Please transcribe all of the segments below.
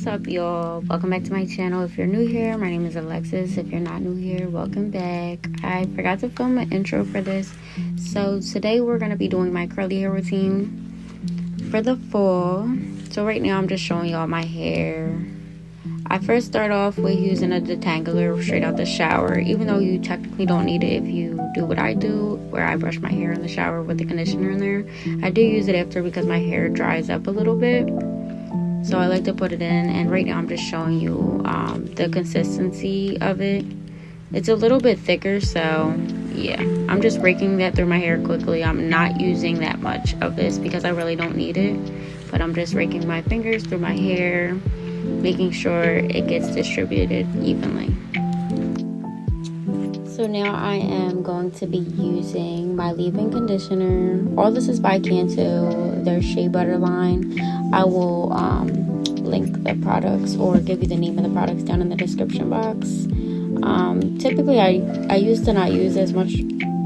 up, y'all? Welcome back to my channel. If you're new here, my name is Alexis. If you're not new here, welcome back. I forgot to film an intro for this, so today we're going to be doing my curly hair routine for the fall. So right now I'm just showing y'all my hair. I first start off with using a Detangler straight out the shower, even though you technically don't need it if you do what I do, where I brush my hair in the shower with the conditioner in there. I do use it after because my hair dries up a little bit, so I like to put it in. And right now I'm just showing you the consistency of it. It's a little bit thicker, so yeah, I'm just raking that through my hair quickly. I'm not using that much of this because I really don't need it, but I'm just raking my fingers through my hair, making sure it gets distributed evenly. So now I am going to be using my leave-in conditioner. All this is by Cantu, their Shea Butter line. I will link the products or give you the name of the products down in the description box. Typically I used to not use as much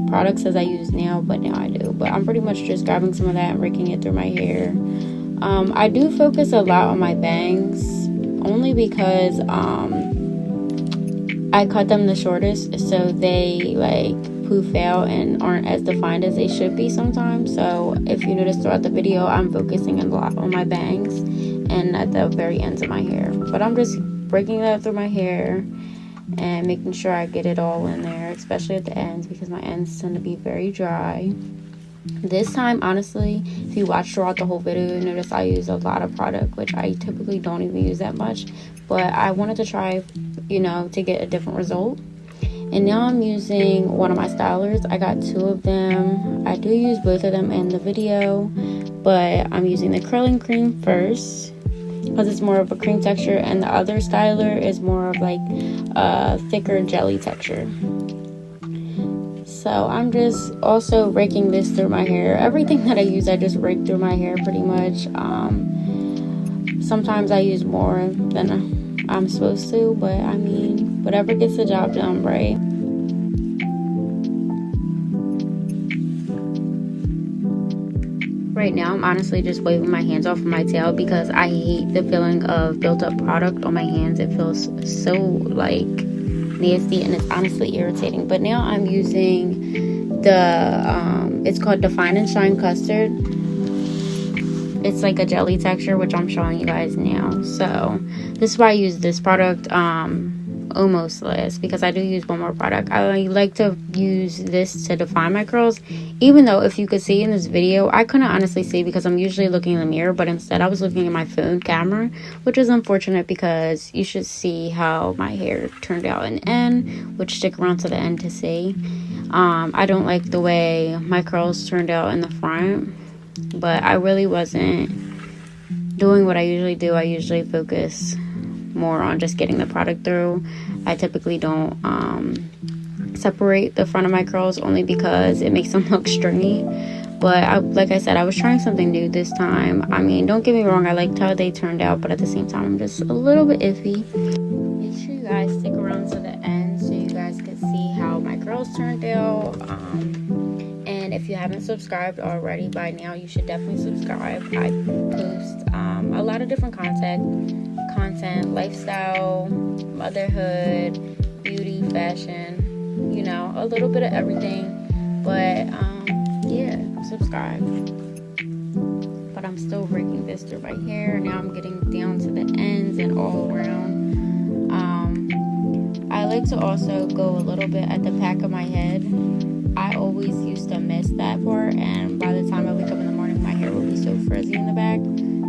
products as I use now, but now I do. But I'm pretty much just grabbing some of that and raking it through my hair. I do focus a lot on my bangs, only because I cut them the shortest, so they like poof out and aren't as defined as they should be sometimes. So if you notice throughout the video, I'm focusing a lot on my bangs and at the very ends of my hair. But I'm just breaking that through my hair and making sure I get it all in there, especially at the ends, because my ends tend to be very dry. This time, honestly, if you watch throughout the whole video, you notice I use a lot of product, which I typically don't even use that much, but I wanted to try, to get a different result. And now I'm using one of my stylers. I got two of them. I do use both of them in the video, but I'm using the curling cream first because it's more of a cream texture, and the other styler is more of like a thicker jelly texture. So I'm just also raking this through my hair. Everything that I use, I just rake through my hair pretty much. Sometimes I use more than I'm supposed to, but I mean, whatever gets the job done, right? Right now, I'm honestly just waving my hands off of my tail because I hate the feeling of built up product on my hands. It feels so like nasty and it's honestly irritating. But now I'm using the it's called Define and Shine Custard. It's like a jelly texture, which I'm showing you guys now. So this is why I use this product almost last, because I do use one more product. I like to use this to define my curls, even though if you could see in this video, I couldn't honestly see because I'm usually looking in the mirror, but instead I was looking at my phone camera, which is unfortunate because you should see how my hair turned out in the end, which stick around to the end to see. I don't like the way my curls turned out in the front, but I really wasn't doing what I usually do. I usually focus more on just getting the product through. I typically don't separate the front of my curls, only because it makes them look stringy. But like I said, I was trying something new this time. I mean, don't get me wrong, I liked how they turned out, but at the same time I'm just a little bit iffy. Make sure you guys stick around to the end so you guys can see how my curls turned out. And if you haven't subscribed already by now, you should definitely subscribe. I post a lot of different content, lifestyle, motherhood, beauty, fashion, a little bit of everything. But yeah, subscribe. But I'm still raking this through my hair. Now I'm getting down to the ends and all around. I like to also go a little bit at the back of my head. I always used to miss that part, and by the time I wake up in the morning, my hair will be so frizzy in the back.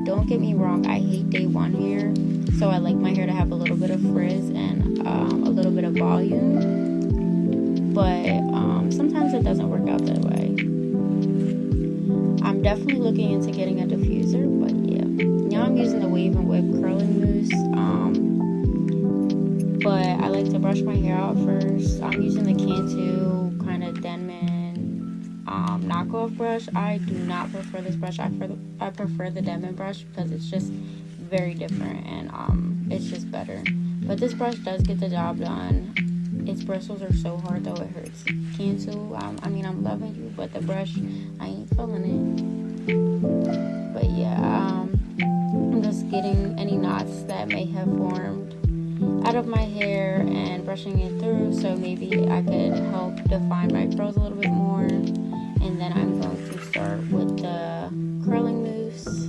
Don't get me wrong, I hate day one hair, so I like my hair to have a little bit of frizz and a little bit of volume, but sometimes it doesn't work out that way. I'm definitely looking into getting a diffuser, but yeah. Now I'm using the Wave and Whip curling mousse, but I like to brush my hair out first. I'm using the Cantu kind of Denman knockoff brush. I do not prefer this brush. I prefer the Denman brush because it's just very different and it's just better. But this brush does get the job done. Its bristles are so hard though, it hurts. Cantu, I mean, I'm loving you, but the brush, I ain't feeling it. But yeah, I'm just getting any knots that may have formed out of my hair and brushing it through, so maybe I could help define my curls a little bit more. And then I'm going to start with the curling mousse.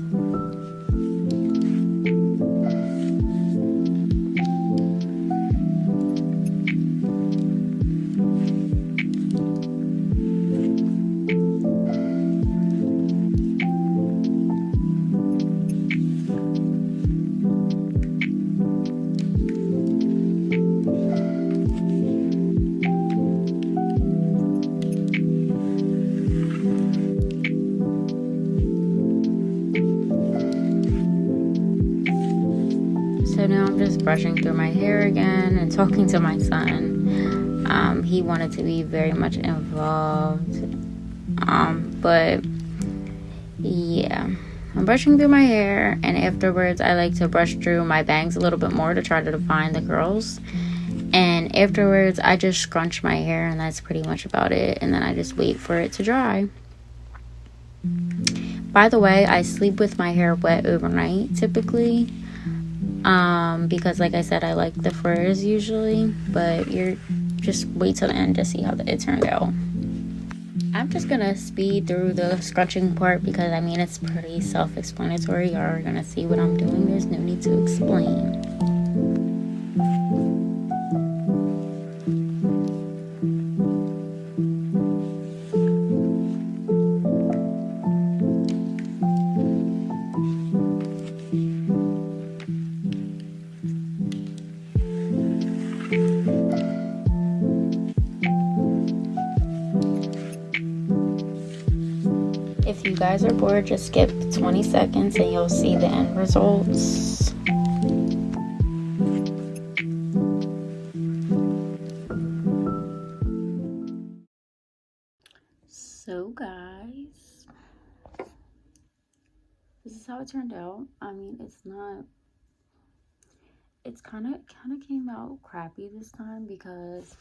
So now I'm just brushing through my hair again and talking to my son. He wanted to be very much involved. But yeah, I'm brushing through my hair, and afterwards I like to brush through my bangs a little bit more to try to define the curls. And afterwards I just scrunch my hair, and that's pretty much about it. And then I just wait for it to dry. By the way, I sleep with my hair wet overnight typically. Because like I said, I like the frizz usually, but you're just wait till the end to see how it turned out. I'm just gonna speed through the scrunching part because I mean it's pretty self-explanatory. Y'all are gonna see what I'm doing. There's no need to explain. If you guys are bored, just skip 20 seconds and you'll see the end results. So guys, this is how it turned out. I mean, it's kind of came out crappy this time because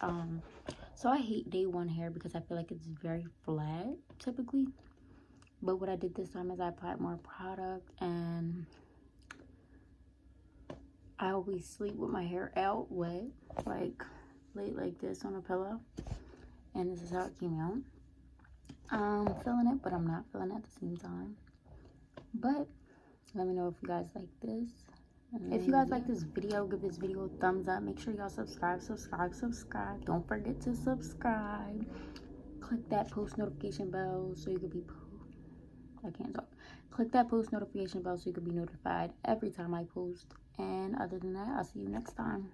so I hate day one hair because I feel like it's very flat typically. But what I did this time is I applied more product, and I always sleep with my hair out wet, like laid like this on a pillow. And this is how it came out. I'm feeling it, but I'm not feeling it at the same time. But let me know if you guys like this. If you guys like this video, give this video a thumbs up. Make sure y'all subscribe. Don't forget to subscribe. Click that post notification bell so you could be click that post notification bell so you can be notified every time I post. And other than that, I'll see you next time.